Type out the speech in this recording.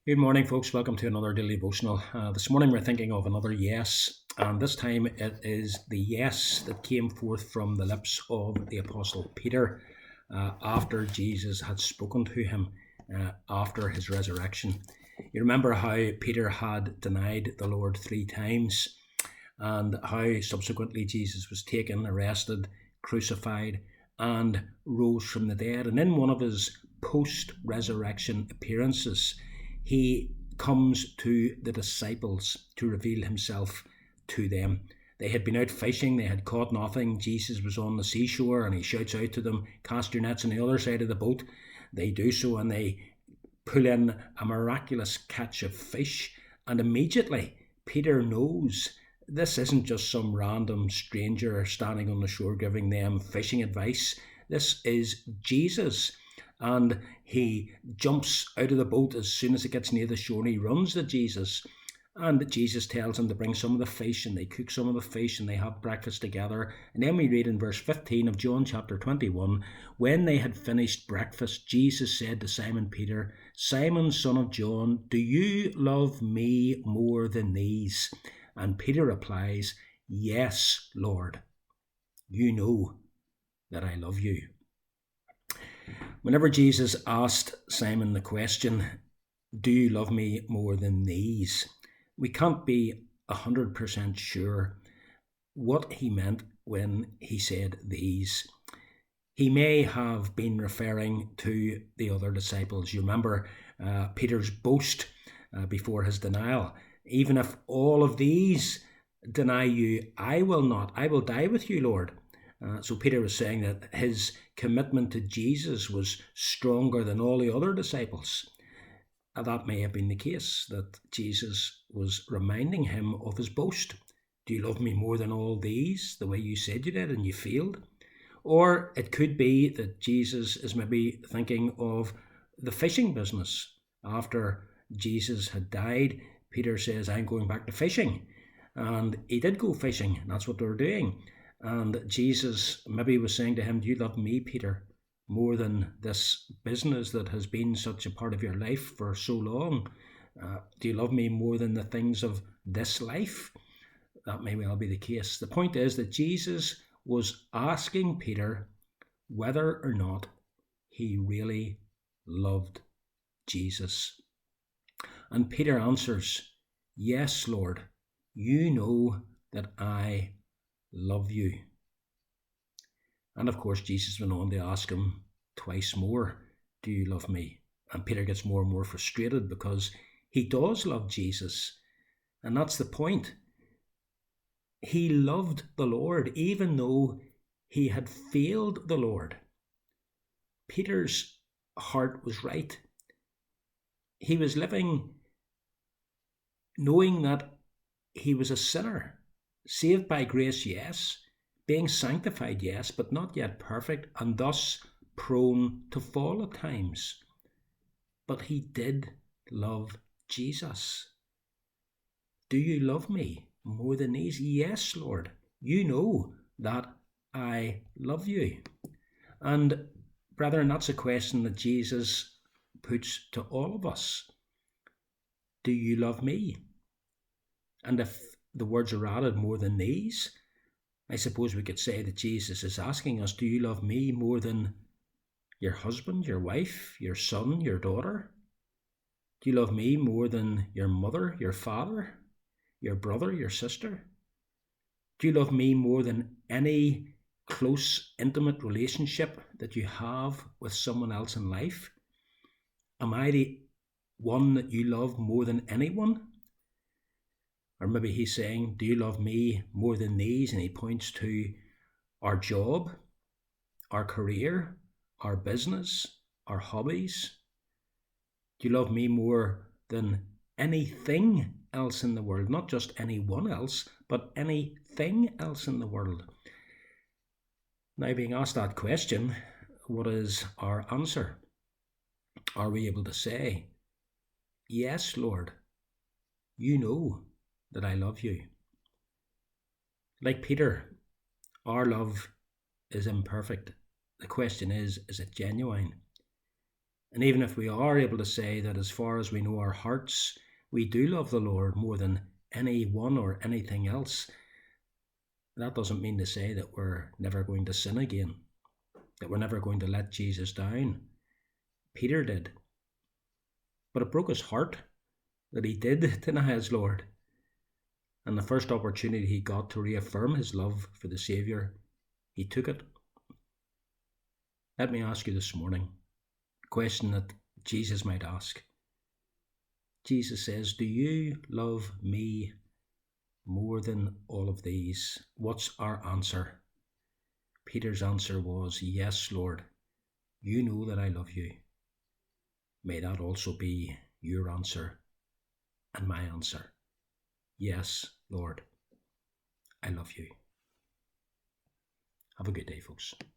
Good morning, folks. Welcome to another daily devotional. This morning we're thinking of another yes, and this time it is the yes that came forth from the lips of the Apostle Peter after Jesus had spoken to him after his resurrection. You remember how Peter had denied the Lord 3 times, and how subsequently Jesus was taken, arrested, crucified, and rose from the dead. And in one of his post resurrection appearances, he comes to the disciples to reveal himself to them. They had been out fishing, they had caught nothing. Jesus was on the seashore and he shouts out to them, "Cast your nets on the other side of the boat." They do so and they pull in a miraculous catch of fish. And immediately Peter knows this isn't just some random stranger standing on the shore giving them fishing advice. This is Jesus. And he jumps out of the boat as soon as it gets near the shore and he runs to Jesus. And Jesus tells him to bring some of the fish, and they cook some of the fish and they have breakfast together. And then we read in verse 15 of John chapter 21, when they had finished breakfast, Jesus said to Simon Peter, "Simon, son of John, do you love me more than these?" And Peter replies, "Yes, Lord, you know that I love you." Whenever Jesus asked Simon the question, "Do you love me more than these?" we can't be 100% sure what he meant when he said these. He may have been referring to the other disciples. You remember Peter's boast before his denial. "Even if all of these deny you, I will not. I will die with you, Lord." So Peter was saying that his commitment to Jesus was stronger than all the other disciples. And that may have been the case, that Jesus was reminding him of his boast. "Do you love me more than all these, the way you said you did and you failed?" Or it could be that Jesus is maybe thinking of the fishing business. After Jesus had died, Peter says, "I'm going back to fishing." And he did go fishing. That's what they were doing. And Jesus maybe was saying to him, "Do you love me, Peter, more than this business that has been such a part of your life for so long? Do you love me more than the things of this life?" That may well be the case. The point is that Jesus was asking Peter whether or not he really loved Jesus. And Peter answers, "Yes, Lord, you know that I love you." And of course, Jesus went on to ask him twice more, "Do you love me?" And Peter gets more and more frustrated because he does love Jesus. And that's the point. He loved the Lord even though he had failed the Lord. Peter's heart was right. He was living knowing that he was a sinner, saved by grace, yes, being sanctified, yes, but not yet perfect, and thus prone to fall at times. But he did love Jesus. "Do you love me more than these?" "Yes, Lord, you know that I love you." And brethren, that's a question that Jesus puts to all of us. Do you love me? And if the words are added, "more than these," I suppose we could say that Jesus is asking us, do you love me more than your husband, your wife, your son, your daughter? Do you love me more than your mother, your father, your brother, your sister? Do you love me more than any close, intimate relationship that you have with someone else in life? Am I the one that you love more than anyone? Or maybe he's saying, do you love me more than these? And he points to our job, our career, our business, our hobbies. Do you love me more than anything else in the world? Not just anyone else, but anything else in the world. Now, being asked that question, what is our answer? Are we able to say, "Yes, Lord, you know that I love you"? Like Peter, our love is imperfect. The question is it genuine? And even if we are able to say that as far as we know our hearts, we do love the Lord more than anyone or anything else, that doesn't mean to say that we're never going to sin again, that we're never going to let Jesus down. Peter did. But it broke his heart that he did deny his Lord. And the first opportunity he got to reaffirm his love for the Saviour, he took it. Let me ask you this morning a question that Jesus might ask. Jesus says, do you love me more than all of these? What's our answer? Peter's answer was, yes, Lord, you know that I love you. May that also be your answer and my answer. Yes, Lord, I love you. Have a good day, folks.